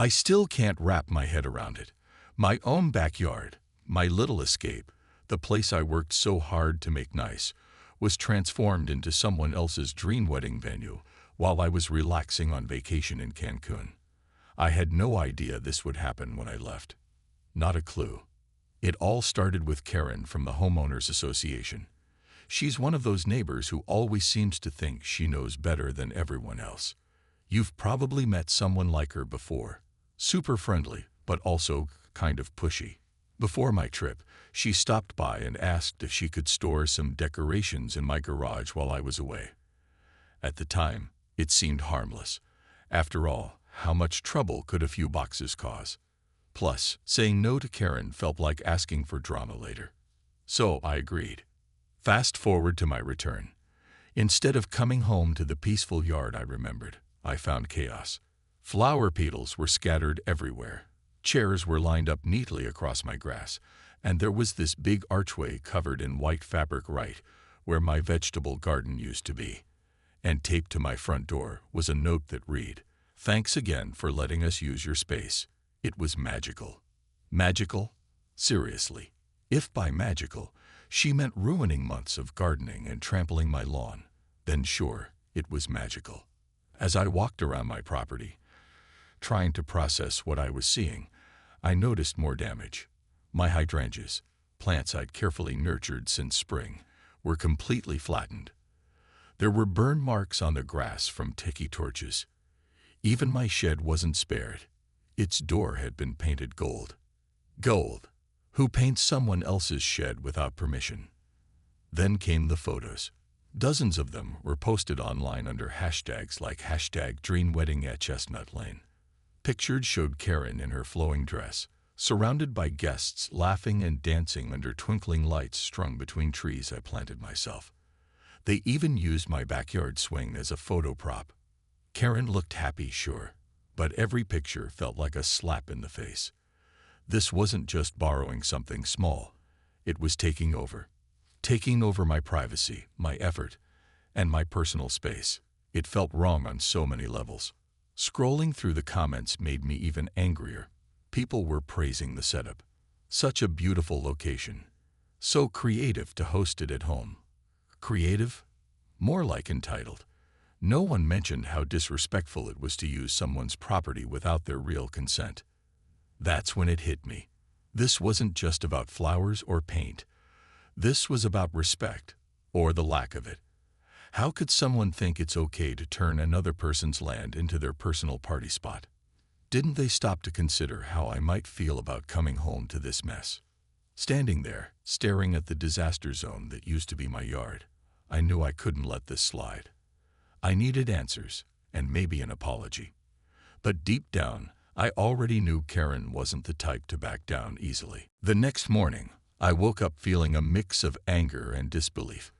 I still can't wrap my head around it. My own backyard, my little escape, the place I worked so hard to make nice, was transformed into someone else's dream wedding venue while I was relaxing on vacation in Cancun. I had no idea this would happen when I left. Not a clue. It all started with Karen from the Homeowners Association. She's one of those neighbors who always seems to think she knows better than everyone else. You've probably met someone like her before. Super friendly, but also kind of pushy. Before my trip, she stopped by and asked if she could store some decorations in my garage while I was away. At the time, it seemed harmless. After all, how much trouble could a few boxes cause? Plus, saying no to Karen felt like asking for drama later. So I agreed. Fast forward to my return. Instead of coming home to the peaceful yard I remembered, I found chaos. Flower petals were scattered everywhere. Chairs were lined up neatly across my grass, and there was this big archway covered in white fabric right where my vegetable garden used to be. And taped to my front door was a note that read, "Thanks again for letting us use your space." It was magical. Magical? Seriously. If by magical, she meant ruining months of gardening and trampling my lawn, then sure, it was magical. As I walked around my property, trying to process what I was seeing, I noticed more damage. My hydrangeas, plants I'd carefully nurtured since spring, were completely flattened. There were burn marks on the grass from tiki torches. Even my shed wasn't spared. Its door had been painted gold. Gold. Who paints someone else's shed without permission? Then came the photos. Dozens of them were posted online under hashtags like #DreamWedding@Chestnut Lane. Pictures showed Karen in her flowing dress, surrounded by guests laughing and dancing under twinkling lights strung between trees I planted myself. They even used my backyard swing as a photo prop. Karen looked happy, sure, but every picture felt like a slap in the face. This wasn't just borrowing something small. It was taking over. Taking over my privacy, my effort, and my personal space. It felt wrong on so many levels. Scrolling through the comments made me even angrier. People were praising the setup. Such a beautiful location. So creative to host it at home. Creative? More like entitled. No one mentioned how disrespectful it was to use someone's property without their real consent. That's when it hit me. This wasn't just about flowers or paint. This was about respect, or the lack of it. How could someone think it's okay to turn another person's land into their personal party spot? Didn't they stop to consider how I might feel about coming home to this mess? Standing there, staring at the disaster zone that used to be my yard, I knew I couldn't let this slide. I needed answers, and maybe an apology. But deep down, I already knew Karen wasn't the type to back down easily. The next morning, I woke up feeling a mix of anger and disbelief.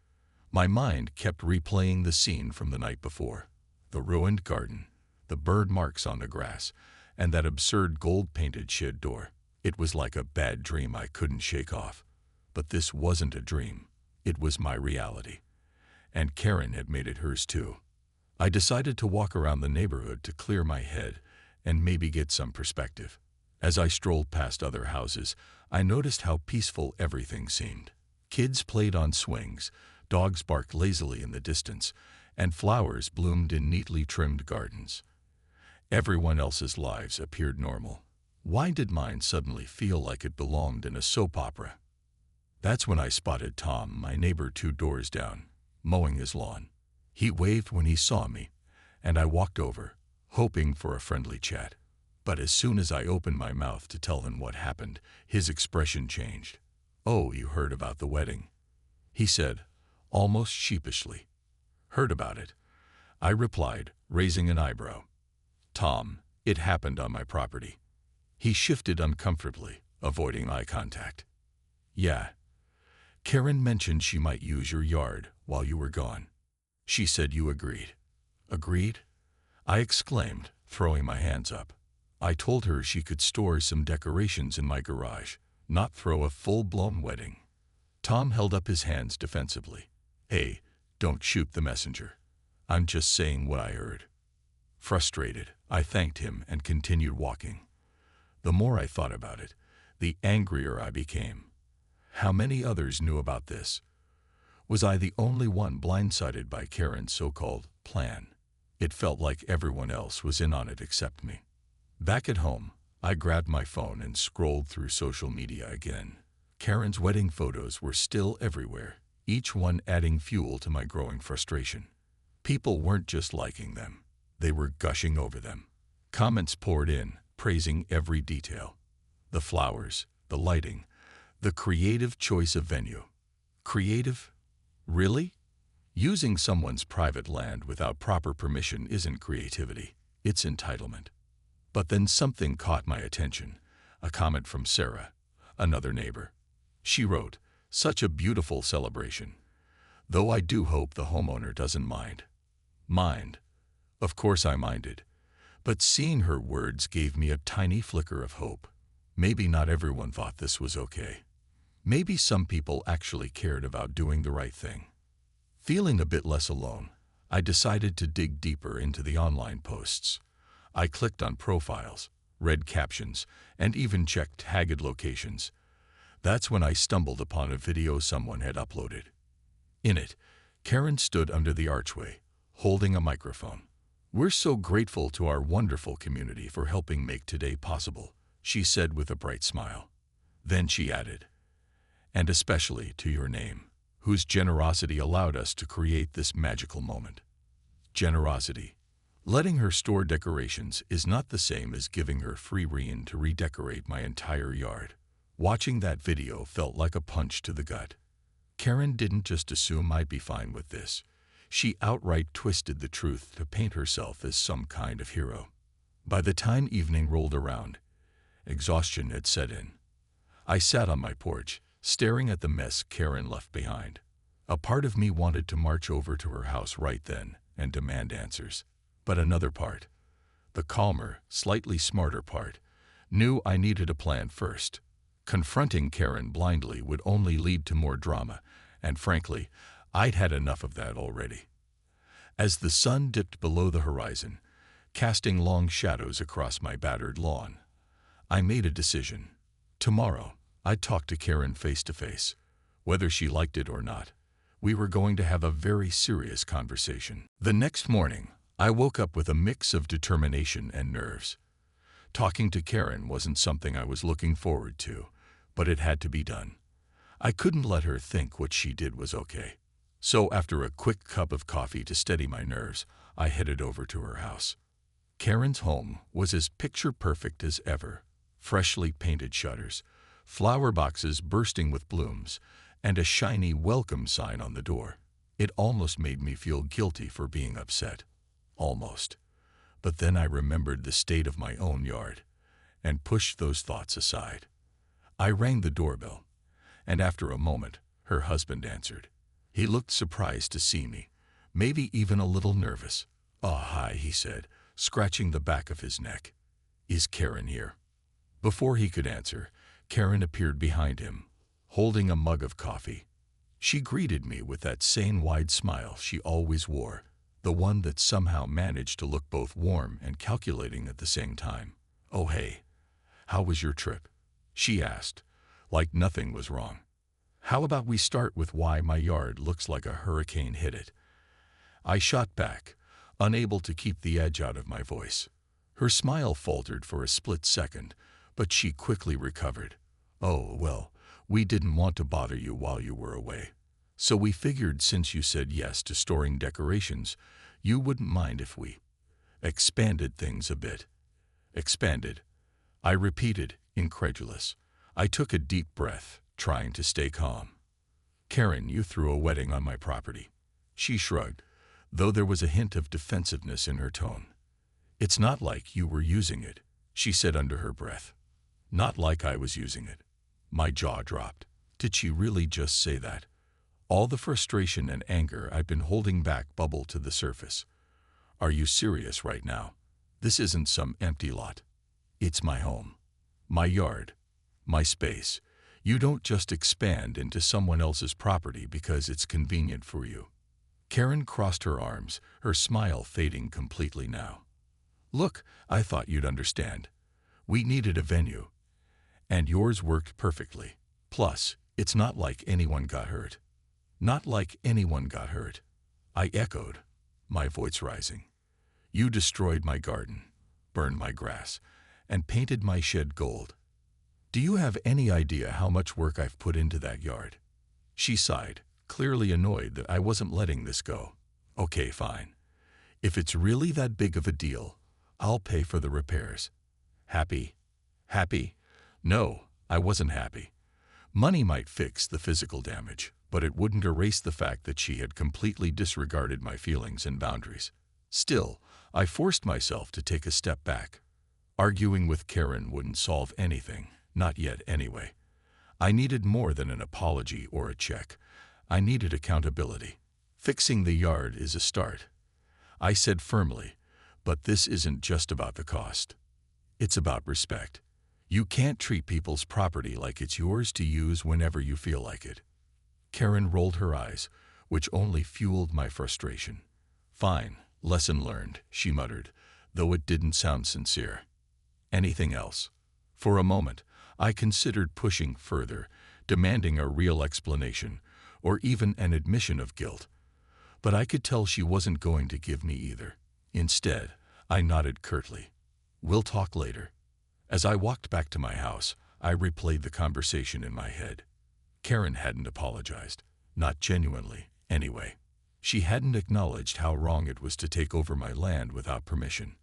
My mind kept replaying the scene from the night before. The ruined garden, the bird marks on the grass, and that absurd gold-painted shed door. It was like a bad dream I couldn't shake off. But this wasn't a dream. It was my reality. And Karen had made it hers too. I decided to walk around the neighborhood to clear my head and maybe get some perspective. As I strolled past other houses, I noticed how peaceful everything seemed. Kids played on swings, dogs barked lazily in the distance, and flowers bloomed in neatly trimmed gardens. Everyone else's lives appeared normal. Why did mine suddenly feel like it belonged in a soap opera? That's when I spotted Tom, my neighbor 2 doors down, mowing his lawn. He waved when he saw me, and I walked over, hoping for a friendly chat. But as soon as I opened my mouth to tell him what happened, his expression changed. "Oh, you heard about the wedding?" he said, almost sheepishly. "Heard about it," I replied, raising an eyebrow. "Tom, it happened on my property." He shifted uncomfortably, avoiding eye contact. "Yeah. Karen mentioned she might use your yard while you were gone. She said you agreed." "Agreed?" I exclaimed, throwing my hands up. "I told her she could store some decorations in my garage, not throw a full-blown wedding." Tom held up his hands defensively. "Hey, don't shoot the messenger. I'm just saying what I heard." Frustrated, I thanked him and continued walking. The more I thought about it, the angrier I became. How many others knew about this? Was I the only one blindsided by Karen's so-called plan? It felt like everyone else was in on it except me. Back at home, I grabbed my phone and scrolled through social media again. Karen's wedding photos were still everywhere, each one adding fuel to my growing frustration. People weren't just liking them, they were gushing over them. Comments poured in, praising every detail. The flowers, the lighting, the creative choice of venue. Creative? Really? Using someone's private land without proper permission isn't creativity, it's entitlement. But then something caught my attention, a comment from Sarah, another neighbor. She wrote, "Such a beautiful celebration. Though I do hope the homeowner doesn't mind." Mind? Of course I minded. But seeing her words gave me a tiny flicker of hope. Maybe not everyone thought this was okay. Maybe some people actually cared about doing the right thing. Feeling a bit less alone, I decided to dig deeper into the online posts. I clicked on profiles, read captions, and even checked tagged locations. That's when I stumbled upon a video someone had uploaded. In it, Karen stood under the archway, holding a microphone. "We're so grateful to our wonderful community for helping make today possible," she said with a bright smile. Then she added, "And especially to your name, whose generosity allowed us to create this magical moment." Generosity. Letting her store decorations is not the same as giving her free rein to redecorate my entire yard. Watching that video felt like a punch to the gut. Karen didn't just assume I'd be fine with this. She outright twisted the truth to paint herself as some kind of hero. By the time evening rolled around, exhaustion had set in. I sat on my porch, staring at the mess Karen left behind. A part of me wanted to march over to her house right then and demand answers. But another part, the calmer, slightly smarter part, knew I needed a plan first. Confronting Karen blindly would only lead to more drama, and frankly, I'd had enough of that already. As the sun dipped below the horizon, casting long shadows across my battered lawn, I made a decision. Tomorrow, I'd talk to Karen face to face. Whether she liked it or not, we were going to have a very serious conversation. The next morning, I woke up with a mix of determination and nerves. Talking to Karen wasn't something I was looking forward to, but it had to be done. I couldn't let her think what she did was okay. So after a quick cup of coffee to steady my nerves, I headed over to her house. Karen's home was as picture-perfect as ever. Freshly painted shutters, flower boxes bursting with blooms, and a shiny welcome sign on the door. It almost made me feel guilty for being upset. Almost. But then I remembered the state of my own yard and pushed those thoughts aside. I rang the doorbell, and after a moment, her husband answered. He looked surprised to see me, maybe even a little nervous. "Oh, hi," he said, scratching the back of his neck. "Is Karen here?" Before he could answer, Karen appeared behind him, holding a mug of coffee. She greeted me with that same wide smile she always wore, the one that somehow managed to look both warm and calculating at the same time. "Oh, hey, how was your trip?" she asked, like nothing was wrong. "How about we start with why my yard looks like a hurricane hit it?" I shot back, unable to keep the edge out of my voice. Her smile faltered for a split second, but she quickly recovered. "Oh, well, we didn't want to bother you while you were away. So we figured since you said yes to storing decorations, you wouldn't mind if we expanded things a bit." "Expanded?" I repeated, incredulous. I took a deep breath, trying to stay calm. "Karen, you threw a wedding on my property." She shrugged, though there was a hint of defensiveness in her tone. "It's not like you were using it," she said under her breath. Not like I was using it. My jaw dropped. Did she really just say that? All the frustration and anger I'd been holding back bubbled to the surface. "Are you serious right now? This isn't some empty lot. It's my home. My yard. My space. You don't just expand into someone else's property because it's convenient for you." Karen crossed her arms, her smile fading completely now. Look, I thought you'd understand. We needed a venue, and yours worked perfectly. Plus, it's not like anyone got hurt. Not like anyone got hurt. I echoed, my voice rising. You destroyed my garden, burned my grass, and painted my shed gold. Do you have any idea how much work I've put into that yard? She sighed, clearly annoyed that I wasn't letting this go. Okay, fine. If it's really that big of a deal, I'll pay for the repairs. Happy? Happy? No, I wasn't happy. Money might fix the physical damage, but it wouldn't erase the fact that she had completely disregarded my feelings and boundaries. Still, I forced myself to take a step back. Arguing with Karen wouldn't solve anything, not yet anyway. I needed more than an apology or a check. I needed accountability. Fixing the yard is a start, I said firmly, but this isn't just about the cost. It's about respect. You can't treat people's property like it's yours to use whenever you feel like it. Karen rolled her eyes, which only fueled my frustration. Fine, lesson learned, she muttered, though it didn't sound sincere. Anything else? For a moment, I considered pushing further, demanding a real explanation, or even an admission of guilt. But I could tell she wasn't going to give me either. Instead, I nodded curtly. We'll talk later. As I walked back to my house, I replayed the conversation in my head. Karen hadn't apologized. Not genuinely, anyway. She hadn't acknowledged how wrong it was to take over my land without permission.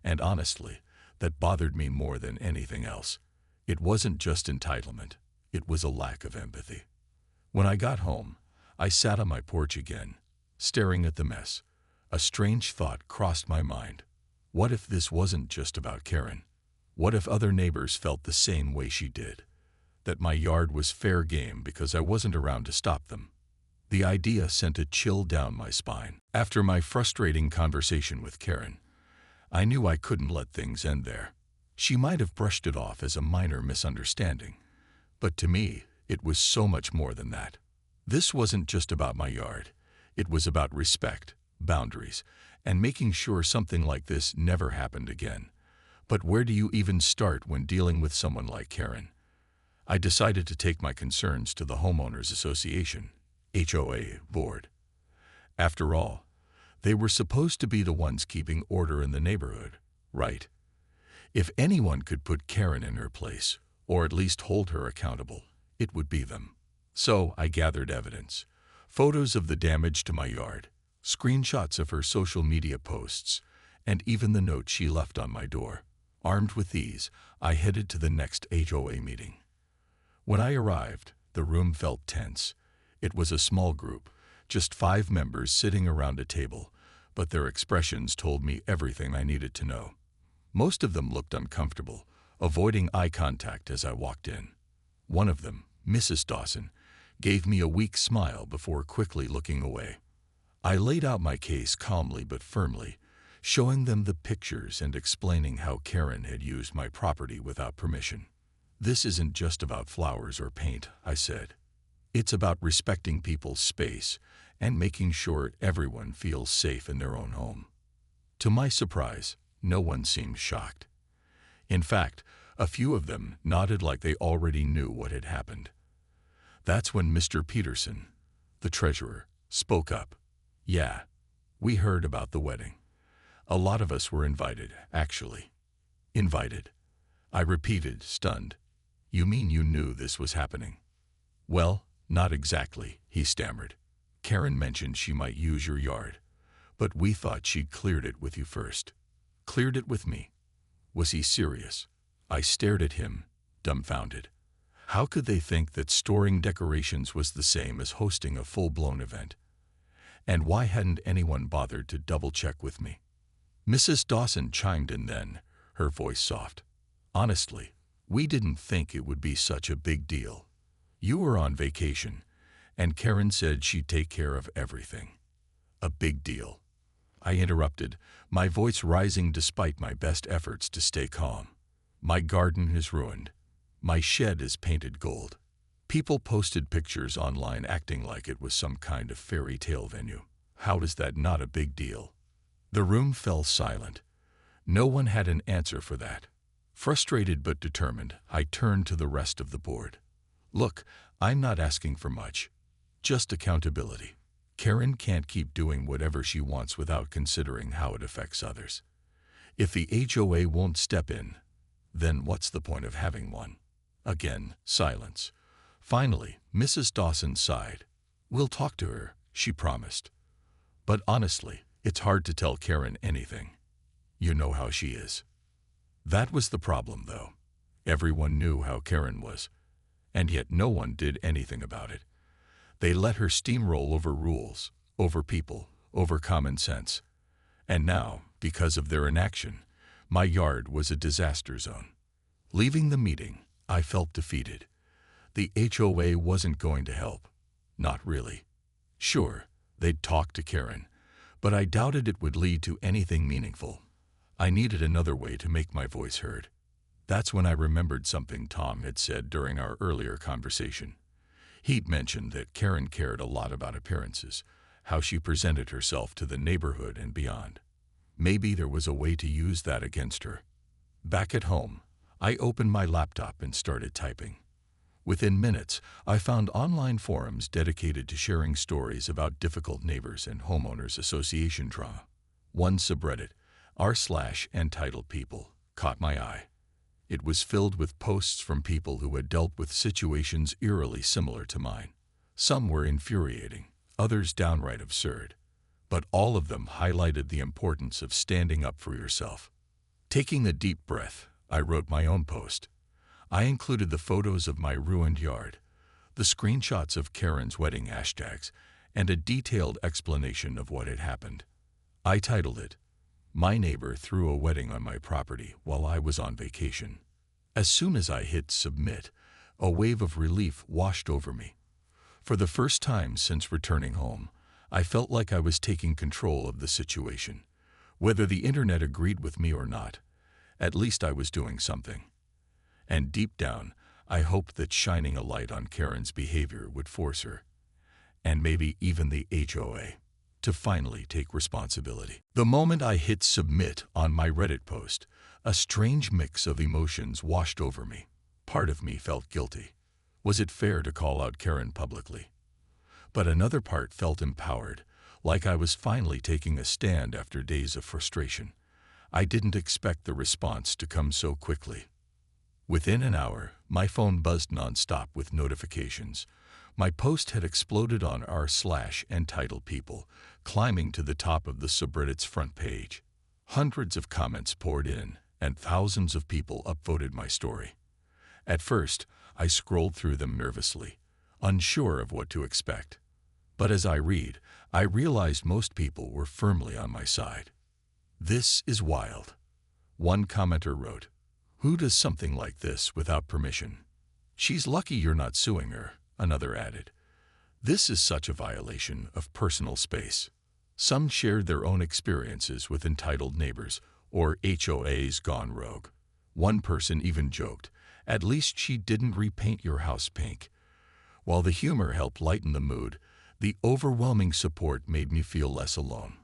And honestly, that bothered me more than anything else. It wasn't just entitlement. It was a lack of empathy. When I got home, I sat on my porch again, staring at the mess. A strange thought crossed my mind. What if this wasn't just about Karen? What if other neighbors felt the same way she did? That my yard was fair game because I wasn't around to stop them? The idea sent a chill down my spine. After my frustrating conversation with Karen, I knew I couldn't let things end there. She might have brushed it off as a minor misunderstanding, but to me, it was so much more than that. This wasn't just about my yard. It was about respect, boundaries, and making sure something like this never happened again. But where do you even start when dealing with someone like Karen? I decided to take my concerns to the Homeowners Association, HOA board. After all, they were supposed to be the ones keeping order in the neighborhood, right? If anyone could put Karen in her place, or at least hold her accountable, it would be them. So I gathered evidence. Photos of the damage to my yard, screenshots of her social media posts, and even the note she left on my door. Armed with these, I headed to the next HOA meeting. When I arrived, the room felt tense. It was a small group, just 5 members sitting around a table, but their expressions told me everything I needed to know. Most of them looked uncomfortable, avoiding eye contact as I walked in. One of them, Mrs. Dawson, gave me a weak smile before quickly looking away. I laid out my case calmly but firmly, showing them the pictures and explaining how Karen had used my property without permission. This isn't just about flowers or paint, I said. It's about respecting people's space and making sure everyone feels safe in their own home. To my surprise, no one seemed shocked. In fact, a few of them nodded like they already knew what had happened. That's when Mr. Peterson, the treasurer, spoke up. Yeah, we heard about the wedding. A lot of us were invited, actually. Invited? I repeated, stunned. You mean you knew this was happening? Well, not exactly, he stammered. Karen mentioned she might use your yard, but we thought she'd cleared it with you first. Cleared it with me? Was he serious? I stared at him, dumbfounded. How could they think that storing decorations was the same as hosting a full-blown event? And why hadn't anyone bothered to double-check with me? Mrs. Dawson chimed in then, her voice soft. Honestly, we didn't think it would be such a big deal. You were on vacation, and Karen said she'd take care of everything. A big deal. I interrupted, my voice rising despite my best efforts to stay calm. My garden is ruined. My shed is painted gold. People posted pictures online acting like it was some kind of fairy tale venue. How is that not a big deal? The room fell silent. No one had an answer for that. Frustrated but determined, I turned to the rest of the board. Look, I'm not asking for much. Just accountability. Karen can't keep doing whatever she wants without considering how it affects others. If the HOA won't step in, then what's the point of having one? Again, silence. Finally, Mrs. Dawson sighed. We'll talk to her, she promised. But honestly, it's hard to tell Karen anything. You know how she is. That was the problem, though. Everyone knew how Karen was, and yet no one did anything about it. They let her steamroll over rules, over people, over common sense. And now, because of their inaction, my yard was a disaster zone. Leaving the meeting, I felt defeated. The HOA wasn't going to help. Not really. Sure, they'd talk to Karen, but I doubted it would lead to anything meaningful. I needed another way to make my voice heard. That's when I remembered something Tom had said during our earlier conversation. He'd mentioned that Karen cared a lot about appearances, how she presented herself to the neighborhood and beyond. Maybe there was a way to use that against her. Back at home, I opened my laptop and started typing. Within minutes, I found online forums dedicated to sharing stories about difficult neighbors and homeowners association drama. One subreddit, r/entitled people, caught my eye. It was filled with posts from people who had dealt with situations eerily similar to mine. Some were infuriating, others downright absurd, but all of them highlighted the importance of standing up for yourself. Taking a deep breath, I wrote my own post. I included the photos of my ruined yard, the screenshots of Karen's wedding hashtags, and a detailed explanation of what had happened. I titled it, "My Neighbor Threw a Wedding on My Property While I Was on Vacation." As soon as I hit submit, a wave of relief washed over me. For the first time since returning home, I felt like I was taking control of the situation. Whether the internet agreed with me or not, at least I was doing something. And deep down, I hoped that shining a light on Karen's behavior would force her, and maybe even the HOA, to finally take responsibility. The moment I hit submit on my Reddit post, a strange mix of emotions washed over me. Part of me felt guilty. Was it fair to call out Karen publicly? But another part felt empowered, like I was finally taking a stand after days of frustration. I didn't expect the response to come so quickly. Within an hour, my phone buzzed nonstop with notifications. My post had exploded on r/entitled people, climbing to the top of the subreddit's front page. Hundreds of comments poured in, and thousands of people upvoted my story. At first, I scrolled through them nervously, unsure of what to expect. But as I read, I realized most people were firmly on my side. "This is wild," one commenter wrote. "Who does something like this without permission? She's lucky you're not suing her," another added. "This is such a violation of personal space." Some shared their own experiences with entitled neighbors or HOAs gone rogue. One person even joked, "At least she didn't repaint your house pink." While the humor helped lighten the mood, the overwhelming support made me feel less alone.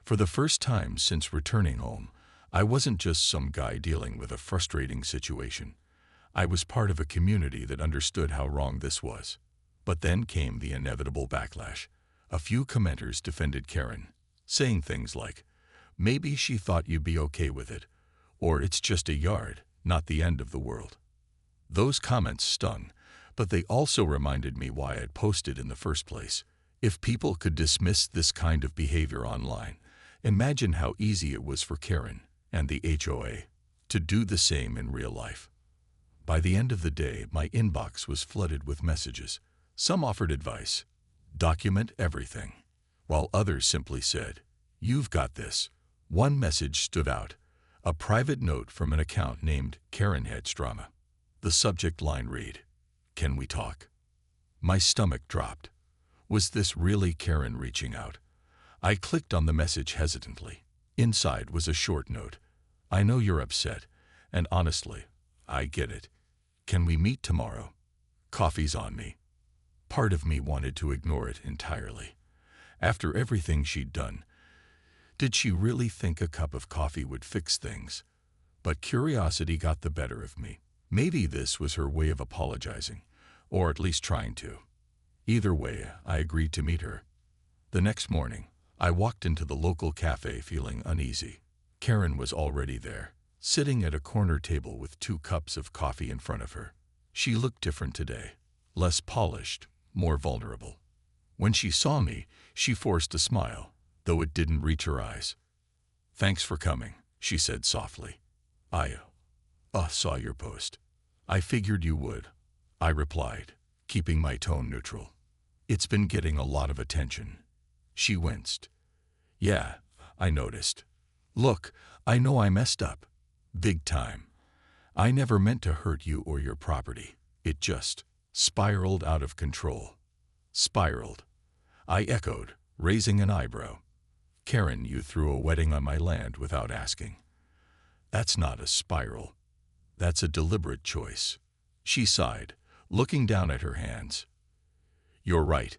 For the first time since returning home, I wasn't just some guy dealing with a frustrating situation. I was part of a community that understood how wrong this was. But then came the inevitable backlash. A few commenters defended Karen, saying things like, "Maybe she thought you'd be okay with it," or "It's just a yard, not the end of the world." Those comments stung, but they also reminded me why I'd posted in the first place. If people could dismiss this kind of behavior online, imagine how easy it was for Karen and the HOA to do the same in real life. By the end of the day, my inbox was flooded with messages. Some offered advice, "Document everything," while others simply said, "You've got this." One message stood out, a private note from an account named Karen Heads Drama. The subject line read, "Can we talk?" My stomach dropped. Was this really Karen reaching out? I clicked on the message hesitantly. Inside was a short note. "I know you're upset, and honestly, I get it. Can we meet tomorrow? Coffee's on me." Part of me wanted to ignore it entirely. After everything she'd done, Did she really think a cup of coffee would fix things? But curiosity got the better of me. Maybe this was her way of apologizing, or at least trying to. Either way, I agreed to meet her. The next morning, I walked into the local cafe feeling uneasy. Karen was already there, sitting at a corner table with 2 cups of coffee in front of her. She looked different today, less polished, more vulnerable. When she saw me, she forced a smile, though it didn't reach her eyes. "Thanks for coming," she said softly. "I saw your post. I figured you would," I replied, keeping my tone neutral. "It's been getting a lot of attention." She winced. "Yeah, I noticed. Look, I know I messed up. Big time. I never meant to hurt you or your property. It just spiraled out of control." "Spiraled?" I echoed, raising an eyebrow. "Karen, you threw a wedding on my land without asking. That's not a spiral. That's a deliberate choice." She sighed, looking down at her hands. "You're right.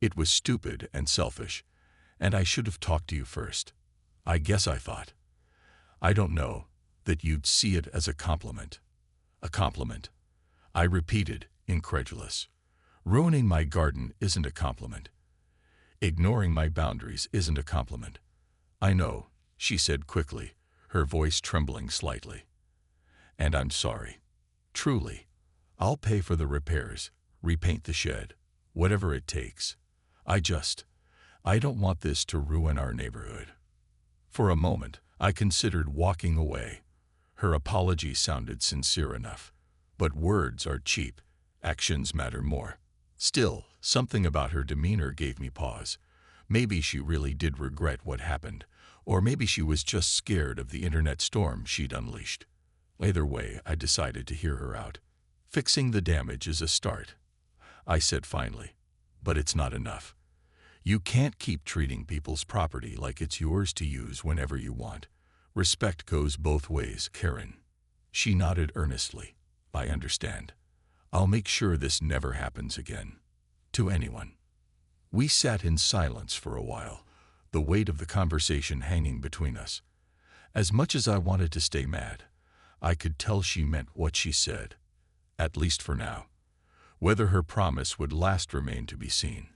It was stupid and selfish, and I should have talked to you first. I guess I thought, I don't know, that you'd see it as a compliment." "A compliment?" I repeated, incredulous. "Ruining my garden isn't a compliment. Ignoring my boundaries isn't a compliment." "I know," she said quickly, her voice trembling slightly. "And I'm sorry. Truly. I'll pay for the repairs, repaint the shed, whatever it takes. I don't want this to ruin our neighborhood." For a moment, I considered walking away. Her apology sounded sincere enough. But words are cheap. Actions matter more. Still, something about her demeanor gave me pause. Maybe she really did regret what happened, or maybe she was just scared of the internet storm she'd unleashed. Either way, I decided to hear her out. "Fixing the damage is a start," I said finally, "but it's not enough. You can't keep treating people's property like it's yours to use whenever you want. Respect goes both ways, Karen." She nodded earnestly. "I understand. I'll make sure this never happens again. To anyone." We sat in silence for a while, the weight of the conversation hanging between us. As much as I wanted to stay mad, I could tell she meant what she said, at least for now. Whether her promise would last remained to be seen.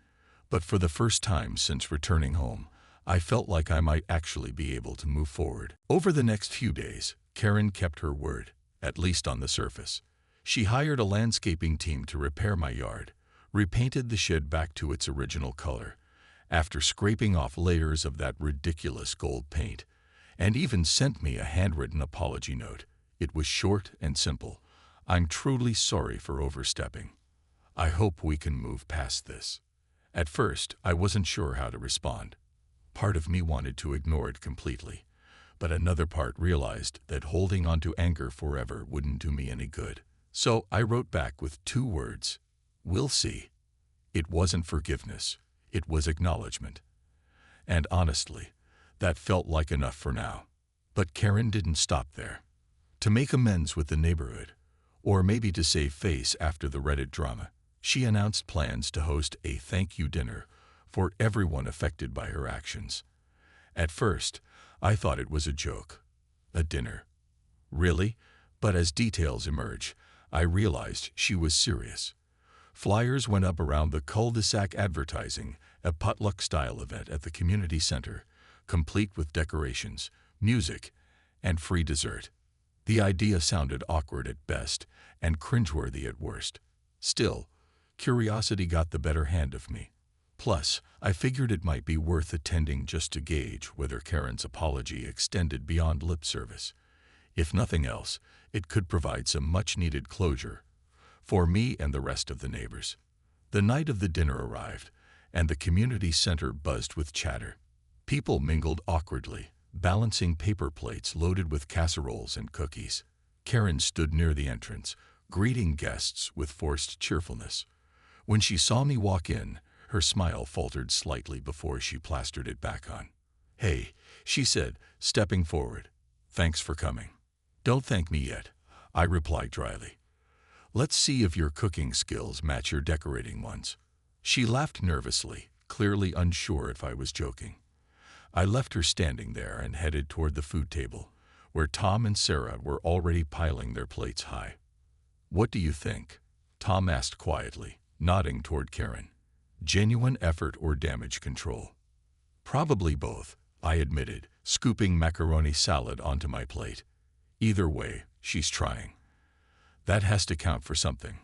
But for the first time since returning home, I felt like I might actually be able to move forward. Over the next few days, Karen kept her word, at least on the surface. She hired a landscaping team to repair my yard, repainted the shed back to its original color, after scraping off layers of that ridiculous gold paint, and even sent me a handwritten apology note. It was short and simple. "I'm truly sorry for overstepping. I hope we can move past this." At first, I wasn't sure how to respond. Part of me wanted to ignore it completely, but another part realized that holding on to anger forever wouldn't do me any good. So I wrote back with 2 words: "We'll see." It wasn't forgiveness, it was acknowledgement. And honestly, that felt like enough for now. But Karen didn't stop there. To make amends with the neighborhood, or maybe to save face after the Reddit drama, she announced plans to host a thank you dinner for everyone affected by her actions. At first, I thought it was a joke. A dinner? Really? But as details emerged, I realized she was serious. Flyers went up around the cul-de-sac advertising a potluck-style event at the community center, complete with decorations, music, and free dessert. The idea sounded awkward at best and cringeworthy at worst. Still, curiosity got the better hand of me. Plus, I figured it might be worth attending just to gauge whether Karen's apology extended beyond lip service. If nothing else, it could provide some much-needed closure for me and the rest of the neighbors. The night of the dinner arrived, and the community center buzzed with chatter. People mingled awkwardly, balancing paper plates loaded with casseroles and cookies. Karen stood near the entrance, greeting guests with forced cheerfulness. When she saw me walk in, her smile faltered slightly before she plastered it back on. "Hey," she said, stepping forward. "Thanks for coming." "Don't thank me yet," I replied dryly. "Let's see if your cooking skills match your decorating ones." She laughed nervously, clearly unsure if I was joking. I left her standing there and headed toward the food table, where Tom and Sarah were already piling their plates high. "What do you think?" Tom asked quietly, nodding toward Karen. "Genuine effort or damage control?" "Probably both," I admitted, scooping macaroni salad onto my plate. "Either way, she's trying. That has to count for something."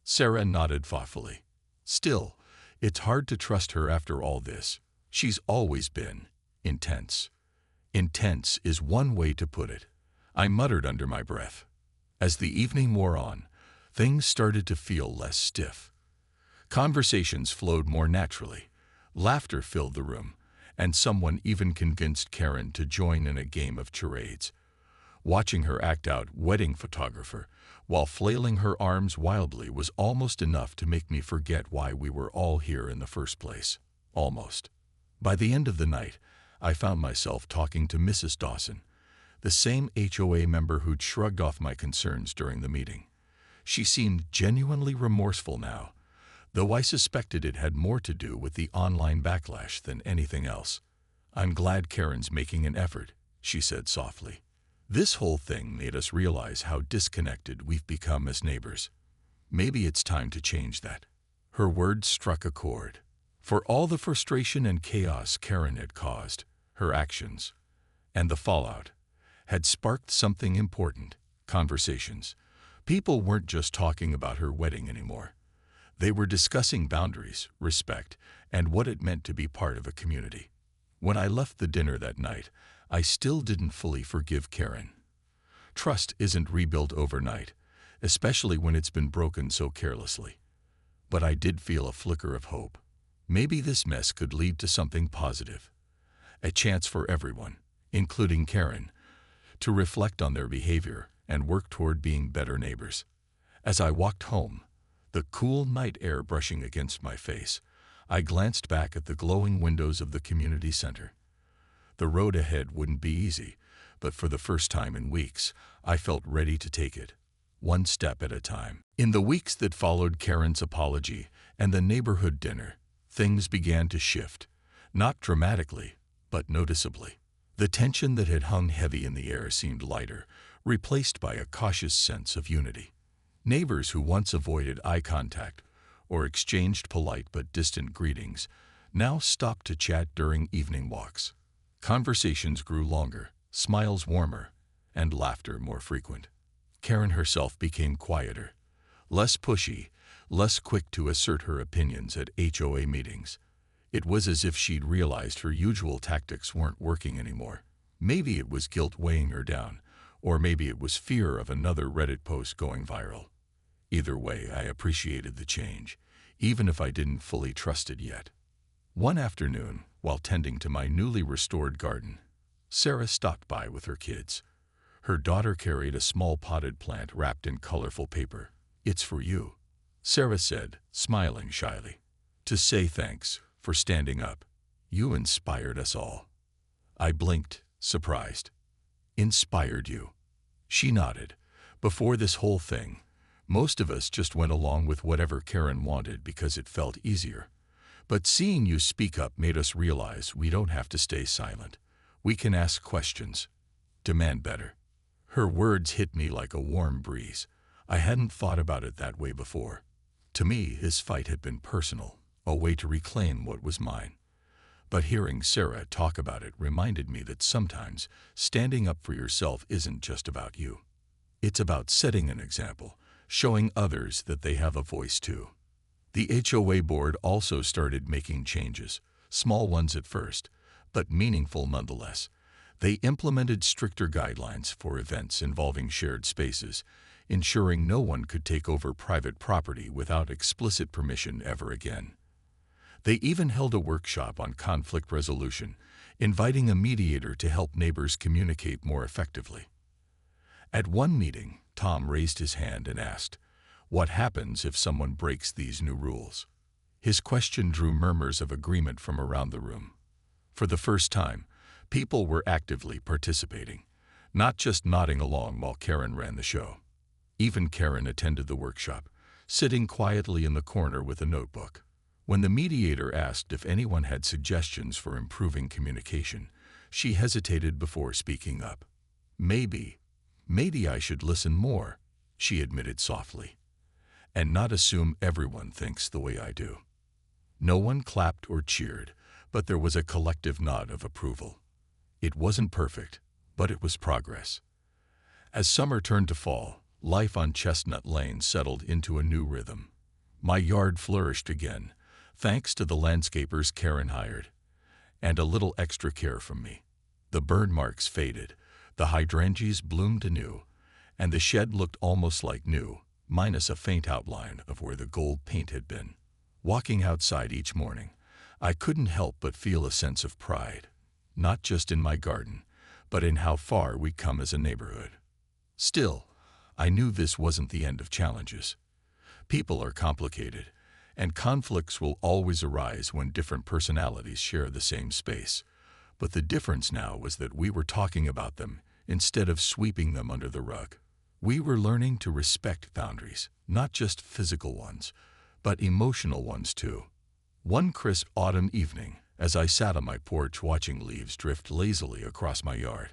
Sarah nodded thoughtfully. "Still, it's hard to trust her after all this. She's always been intense." "Intense is one way to put it," I muttered under my breath. As the evening wore on, things started to feel less stiff. Conversations flowed more naturally. Laughter filled the room, and someone even convinced Karen to join in a game of charades. Watching her act out wedding photographer while flailing her arms wildly was almost enough to make me forget why we were all here in the first place. Almost. By the end of the night, I found myself talking to Mrs. Dawson, the same HOA member who'd shrugged off my concerns during the meeting. She seemed genuinely remorseful now, though I suspected it had more to do with the online backlash than anything else. "I'm glad Karen's making an effort," she said softly. "This whole thing made us realize how disconnected we've become as neighbors. Maybe it's time to change that." Her words struck a chord. For all the frustration and chaos Karen had caused, her actions, and the fallout, had sparked something important: conversations. People weren't just talking about her wedding anymore. They were discussing boundaries, respect, and what it meant to be part of a community. When I left the dinner that night, I still didn't fully forgive Karen. Trust isn't rebuilt overnight, especially when it's been broken so carelessly. But I did feel a flicker of hope. Maybe this mess could lead to something positive. A chance for everyone, including Karen, to reflect on their behavior and work toward being better neighbors. As I walked home, the cool night air brushing against my face, I glanced back at the glowing windows of the community center. The road ahead wouldn't be easy, but for the first time in weeks, I felt ready to take it, one step at a time. In the weeks that followed Karen's apology and the neighborhood dinner, things began to shift, not dramatically, but noticeably. The tension that had hung heavy in the air seemed lighter, replaced by a cautious sense of unity. Neighbors who once avoided eye contact or exchanged polite but distant greetings now stopped to chat during evening walks. Conversations grew longer, smiles warmer, and laughter more frequent. Karen herself became quieter, less pushy, less quick to assert her opinions at HOA meetings. It was as if she'd realized her usual tactics weren't working anymore. Maybe it was guilt weighing her down, or maybe it was fear of another Reddit post going viral. Either way, I appreciated the change, even if I didn't fully trust it yet. One afternoon, while tending to my newly restored garden, Sarah stopped by with her kids. Her daughter carried a small potted plant wrapped in colorful paper. "It's for you," Sarah said, smiling shyly. "To say thanks for standing up. You inspired us all." I blinked, surprised. "Inspired you?" She nodded. "Before this whole thing, most of us just went along with whatever Karen wanted because it felt easier. But seeing you speak up made us realize we don't have to stay silent. We can ask questions, demand better." Her words hit me like a warm breeze. I hadn't thought about it that way before. To me, his fight had been personal, a way to reclaim what was mine. But hearing Sarah talk about it reminded me that sometimes standing up for yourself isn't just about you. It's about setting an example, showing others that they have a voice too. The HOA board also started making changes, small ones at first, but meaningful nonetheless. They implemented stricter guidelines for events involving shared spaces, ensuring no one could take over private property without explicit permission ever again. They even held a workshop on conflict resolution, inviting a mediator to help neighbors communicate more effectively. At one meeting, Tom raised his hand and asked, "What happens if someone breaks these new rules?" His question drew murmurs of agreement from around the room. For the first time, people were actively participating, not just nodding along while Karen ran the show. Even Karen attended the workshop, sitting quietly in the corner with a notebook. When the mediator asked if anyone had suggestions for improving communication, She hesitated before speaking up. Maybe I should listen more, she admitted softly, and not assume everyone thinks the way I do. No one clapped or cheered, but there was a collective nod of approval. It wasn't perfect, but it was progress. As summer turned to fall, life on Chestnut Lane settled into a new rhythm. My yard flourished again, thanks to the landscapers Karen hired, and a little extra care from me. The burn marks faded, the hydrangeas bloomed anew, and the shed looked almost like new, minus a faint outline of where the gold paint had been. Walking outside each morning, I couldn't help but feel a sense of pride, not just in my garden, but in how far we come as a neighborhood. Still, I knew this wasn't the end of challenges. People are complicated, and conflicts will always arise when different personalities share the same space. But the difference now was that we were talking about them instead of sweeping them under the rug. We were learning to respect boundaries, not just physical ones, but emotional ones too. One crisp autumn evening, as I sat on my porch watching leaves drift lazily across my yard,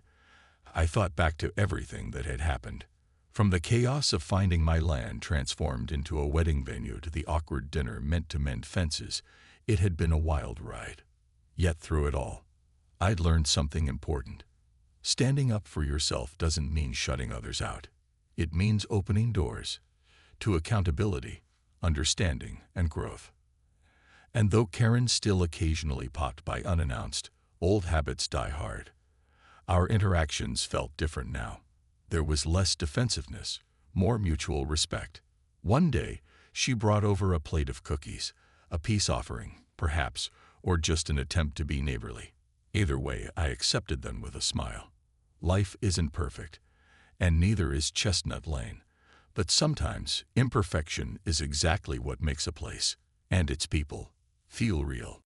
I thought back to everything that had happened. From the chaos of finding my land transformed into a wedding venue to the awkward dinner meant to mend fences, it had been a wild ride. Yet through it all, I'd learned something important. Standing up for yourself doesn't mean shutting others out. It means opening doors to accountability, understanding, and growth. And though Karen still occasionally popped by unannounced, old habits die hard. Our interactions felt different now. There was less defensiveness, more mutual respect. One day, she brought over a plate of cookies, a peace offering, perhaps, or just an attempt to be neighborly. Either way, I accepted them with a smile. Life isn't perfect, and neither is Chestnut Lane. But sometimes, imperfection is exactly what makes a place, and its people, feel real.